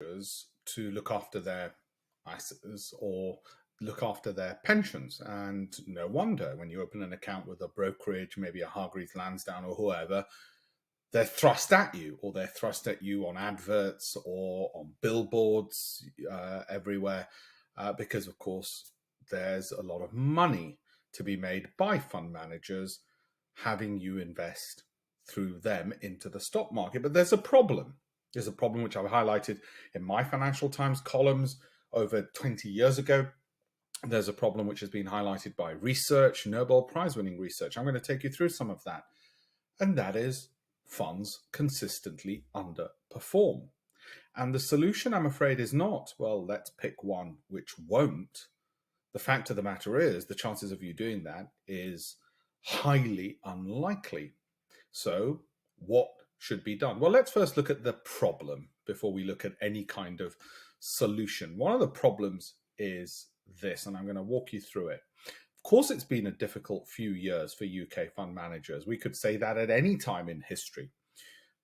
to look after their assets or look after their pensions. And no wonder when you open an account with a brokerage, maybe a Hargreaves Lansdowne or whoever, they're thrust at you, or they're thrust at you on adverts or on billboards everywhere, because, of course, there's a lot of money to be made by fund managers having you invest through them into the stock market. But there's a problem. There's a problem which I've highlighted in my Financial Times columns over 20 years ago. There's a problem which has been highlighted by research, Nobel Prize winning research. I'm going to take you through some of that. And that is funds consistently underperform. And the solution, I'm afraid, is not, well, let's pick one which won't. The fact of the matter is, the chances of you doing that is highly unlikely. So what should be done? Well, let's first look at the problem before we look at any kind of solution. One of the problems is this, and I'm going to walk you through it. Of course, it's been a difficult few years for UK fund managers. We could say that at any time in history.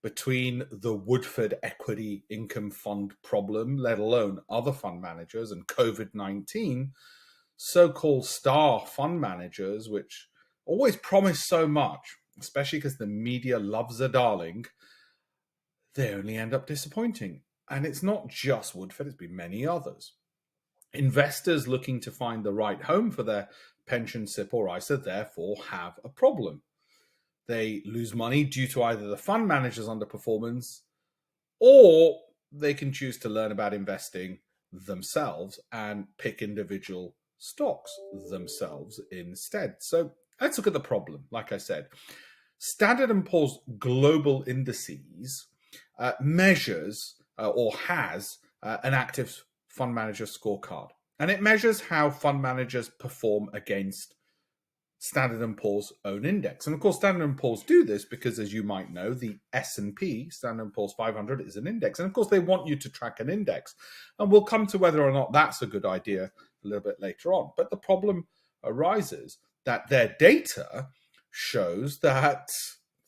Between the Woodford Equity Income Fund problem, let alone other fund managers, and COVID-19, so-called star fund managers, which always promise so much, especially because the media loves a darling, they only end up disappointing. And it's not just Woodford, it's been many others. Investors looking to find the right home for their pension, SIP or ISA therefore have a problem. They lose money due to either the fund manager's underperformance, or they can choose to learn about investing themselves and pick individual stocks themselves instead. So let's look at the problem. Like I said, Standard & Poor's global indices measures or has an active fund manager scorecard, and it measures how fund managers perform against Standard & Poor's own index. And of course, Standard & Poor's do this because, as you might know, the S&P, Standard & Poor's 500, is an index. And of course, they want you to track an index. And we'll come to whether or not that's a good idea a little bit later on. But the problem arises that their data shows that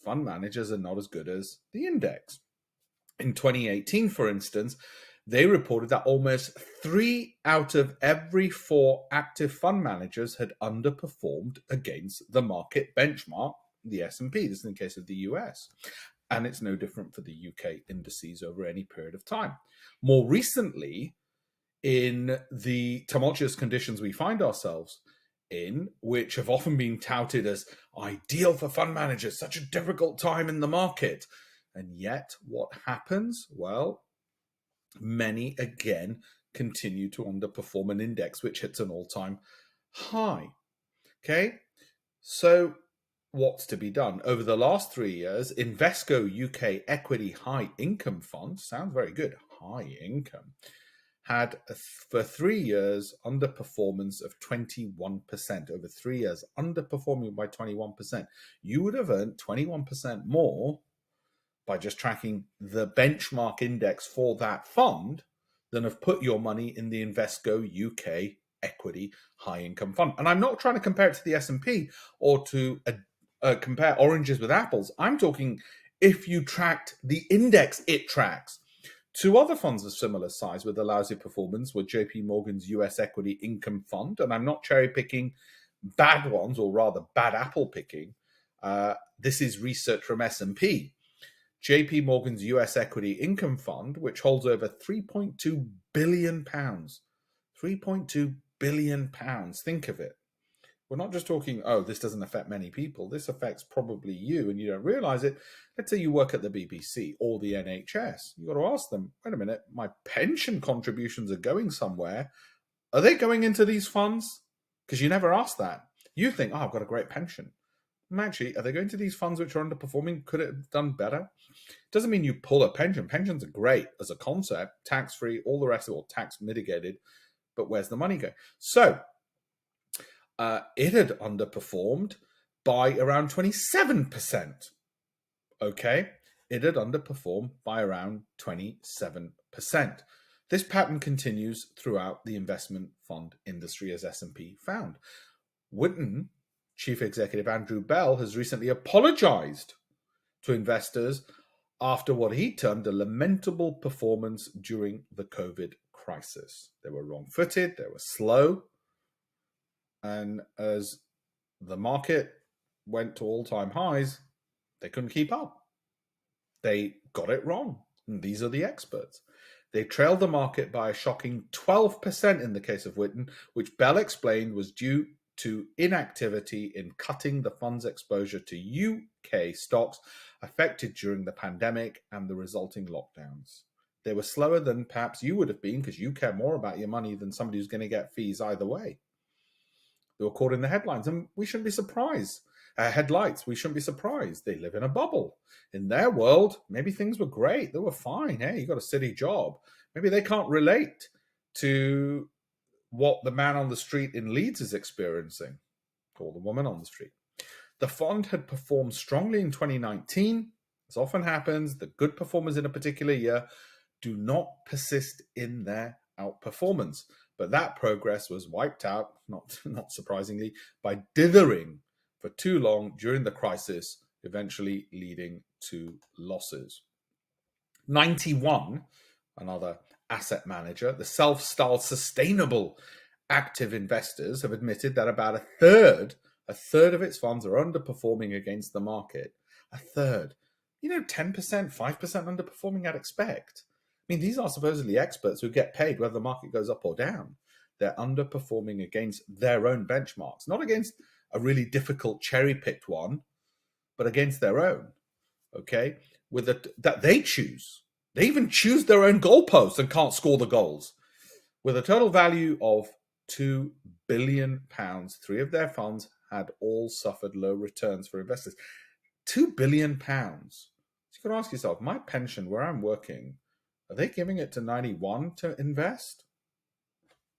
fund managers are not as good as the index. In 2018, for instance, they reported that almost 3 out of every 4 active fund managers had underperformed against the market benchmark, the S&P. This is in the case of the US. And it's no different for the UK indices over any period of time. More recently, in the tumultuous conditions we find ourselves in, which have often been touted as ideal for fund managers, such a difficult time in the market. And yet, what happens? Well, many again continue to underperform an index which hits an all-time high. Okay, so what's to be done? Over the last 3 years, Invesco UK Equity High Income Fund, sounds very good, high income, had for 3 years underperformance of 21%. Over 3 years, underperforming by 21%. You would have earned 21% more by just tracking the benchmark index for that fund than have put your money in the Invesco UK Equity High Income Fund. And I'm not trying to compare it to the S&P or to compare oranges with apples. I'm talking if you tracked the index it tracks. 2 other funds of similar size with a lousy performance were JP Morgan's US Equity Income Fund, and I'm not cherry picking bad ones, or rather bad apple picking. This is research from S&P. JP Morgan's US Equity Income Fund, which holds over £3.2 billion. £3.2 billion. Think of it. We're not just talking, oh, this doesn't affect many people. This affects probably you and you don't realize it. Let's say you work at the BBC or the NHS. You've got to ask them, wait a minute, my pension contributions are going somewhere. Are they going into these funds? Because you never ask that. You think, oh, I've got a great pension. And actually, are they going to these funds which are underperforming? Could it have done better? Doesn't mean you pull a pension. Pensions are great as a concept, tax-free, all the rest of it, or tax mitigated. But where's the money going? So it had underperformed by around 27%. Okay, it had underperformed by around 27%. This pattern continues throughout the investment fund industry, as S&P found. Witten Chief Executive Andrew Bell has recently apologized to investors after what he termed a lamentable performance during the COVID crisis. They were wrong footed, they were slow, and as the market went to all time highs, they couldn't keep up. They got it wrong. And these are the experts. They trailed the market by a shocking 12% in the case of Witten, which Bell explained was due to inactivity in cutting the fund's exposure to UK stocks affected during the pandemic and the resulting lockdowns. They were slower than perhaps you would have been because you care more about your money than somebody who's going to get fees either way. They were caught in the headlines, and we shouldn't be surprised. Headlights, we shouldn't be surprised. They live in a bubble. In their world, maybe things were great. They were fine. Hey, you got a city job. Maybe they can't relate to what the man on the street in Leeds is experiencing, or the woman on the street. The fund had performed strongly in 2019. As often happens, the good performers in a particular year do not persist in their outperformance. But that progress was wiped out, not surprisingly, by dithering for too long during the crisis, eventually leading to losses. 91, another asset manager, the self-styled sustainable active investors have admitted that about a third of its funds are underperforming against the market. A third. 10%, 5% underperforming, I'd expect. I mean, these are supposedly experts who get paid whether the market goes up or down. They're underperforming against their own benchmarks, not against a really difficult cherry-picked one, but against their own, okay? That they choose. They even choose their own goalposts and can't score the goals. With a total value of £2 billion, 3 of their funds had all suffered low returns for investors. £2 billion. So you can ask yourself, my pension, where I'm working, are they giving it to 91 to invest?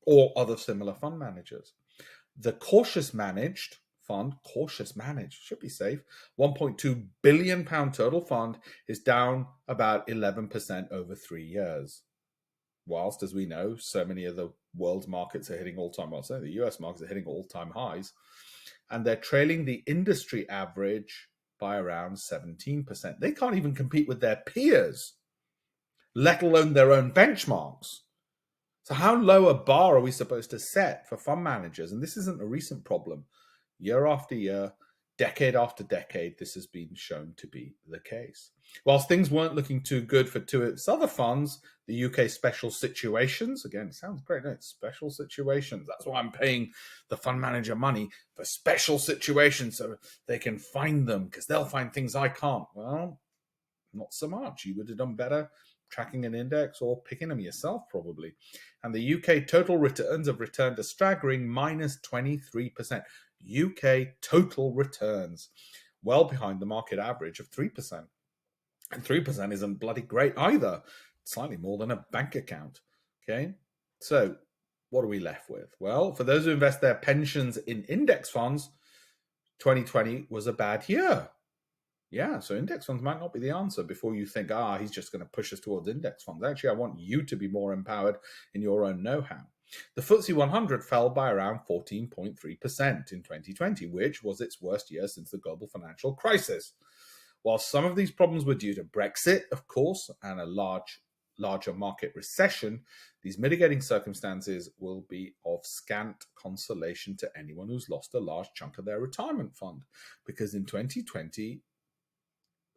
Or other similar fund managers? The cautious managed fund, should be safe, £1.2 billion total fund is down about 11% over 3 years. Whilst, as we know, so many of the world's markets are hitting all-time highs, the US markets are hitting all-time highs, and they're trailing the industry average by around 17%. They can't even compete with their peers, let alone their own benchmarks. So how low a bar are we supposed to set for fund managers? And this isn't a recent problem. Year after year, decade after decade, this has been shown to be the case. Whilst things weren't looking too good for two of its other funds, the UK Special Situations, again, it sounds great, no? It's Special Situations. That's why I'm paying the fund manager money for special situations so they can find them because they'll find things I can't. Well, not so much. You would have done better tracking an index or picking them yourself, probably. And the UK total returns have returned a staggering minus 23%. UK total returns, well behind the market average of 3%. And 3% isn't bloody great either. Slightly more than a bank account. Okay, so what are we left with? Well, for those who invest their pensions in index funds, 2020 was a bad year. Yeah, so index funds might not be the answer before you think, he's just going to push us towards index funds. Actually, I want you to be more empowered in your own know-how. The FTSE 100 fell by around 14.3% in 2020, which was its worst year since the global financial crisis. While some of these problems were due to Brexit, of course, and a larger market recession, these mitigating circumstances will be of scant consolation to anyone who's lost a large chunk of their retirement fund, because in 2020,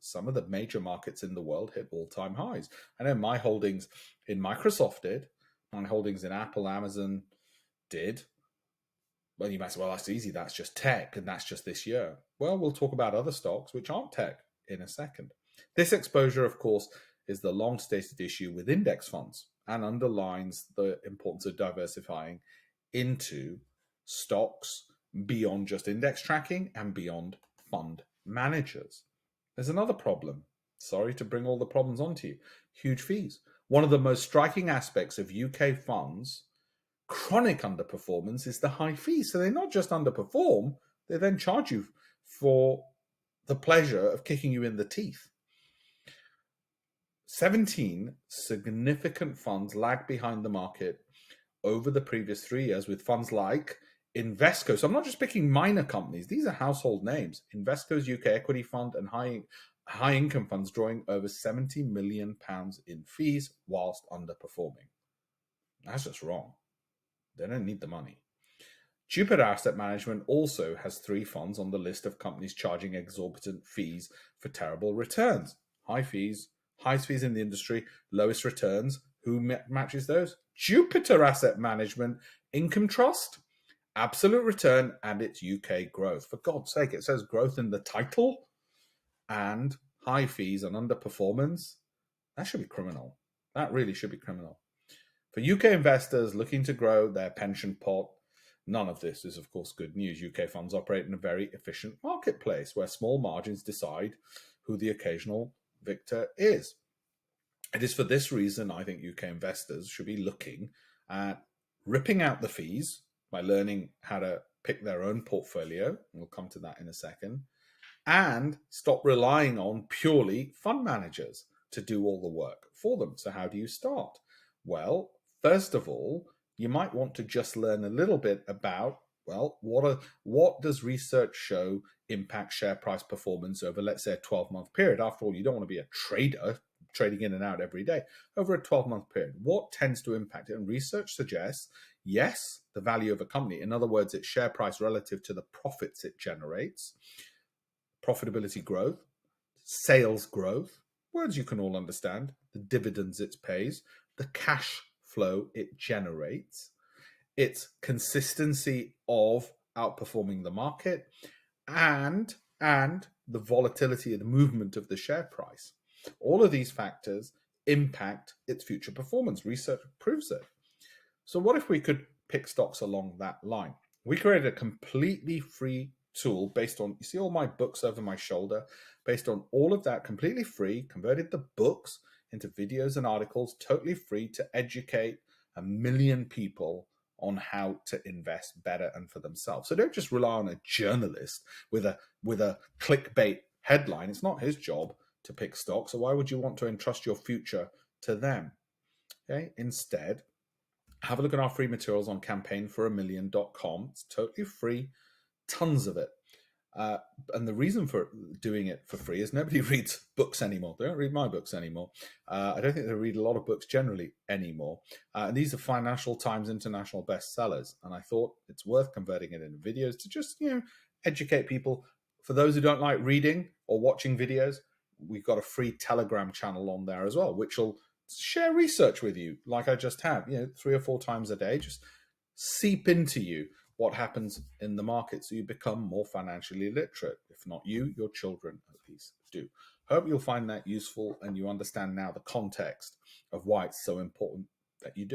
some of the major markets in the world hit all-time highs. I know my holdings in Microsoft did. My holdings in Apple, Amazon did. Well, you might say, well, that's easy. That's just tech, and that's just this year. Well, we'll talk about other stocks which aren't tech in a second. This exposure, of course, is the long-stated issue with index funds and underlines the importance of diversifying into stocks beyond just index tracking and beyond fund managers. There's another problem. Sorry to bring all the problems onto you. Huge fees. One of the most striking aspects of UK funds' chronic underperformance is the high fees. So they not just underperform, they then charge you for the pleasure of kicking you in the teeth. 17 significant funds lagged behind the market over the previous 3 years, with funds like Invesco. So I'm not just picking minor companies. These are household names. Invesco's UK Equity Fund and high income funds drawing over £70 million in fees whilst underperforming. That's just wrong. They don't need the money. Jupiter Asset Management also has 3 funds on the list of companies charging exorbitant fees for terrible returns. High fees, highest fees in the industry, lowest returns. Who matches those? Jupiter Asset Management Income Trust, absolute return, and its UK growth. For God's sake, it says growth in the title and high fees and underperformance. That should be criminal. That really should be criminal. For UK investors looking to grow their pension pot, none of this is, of course, good news. UK funds operate in a very efficient marketplace where small margins decide who the occasional victor is. It is for this reason I think UK investors should be looking at ripping out the fees by learning how to pick their own portfolio. We'll come to that in a second. And stop relying on purely fund managers to do all the work for them. So how do you start? Well, first of all, you might want to just learn a little bit about, well, what does research show impact share price performance over, let's say, a 12-month period? After all, you don't want to be a trader trading in and out every day. Over a 12-month period, what tends to impact it? And research suggests, yes, the value of a company. In other words, its share price relative to the profits it generates, profitability growth, sales growth, words you can all understand, the dividends it pays, the cash flow it generates, its consistency of outperforming the market, and the volatility and movement of the share price. All of these factors impact its future performance. Research proves it. So what if we could pick stocks along that line? We created a completely free tool based on, you see all my books over my shoulder, based on all of that, completely free, converted the books into videos and articles, totally free, to educate 1 million people on how to invest better and for themselves. So don't just rely on a journalist with a clickbait headline. It's not his job to pick stocks, so why would you want to entrust your future to them? Okay, instead, have a look at our free materials on campaignfor1million.com. It's totally free, tons of it. And the reason for doing it for free is nobody reads books anymore. They don't read my books anymore. I don't think they read a lot of books generally anymore. And these are Financial Times International bestsellers. And I thought it's worth converting it into videos to just, educate people. For those who don't like reading or watching videos, we've got a free Telegram channel on there as well, which will share research with you like I just have, 3 or 4 times a day, just seep into you what happens in the market so you become more financially literate. If not you, your children at least do. Hope you'll find that useful and you understand now the context of why it's so important that you do it.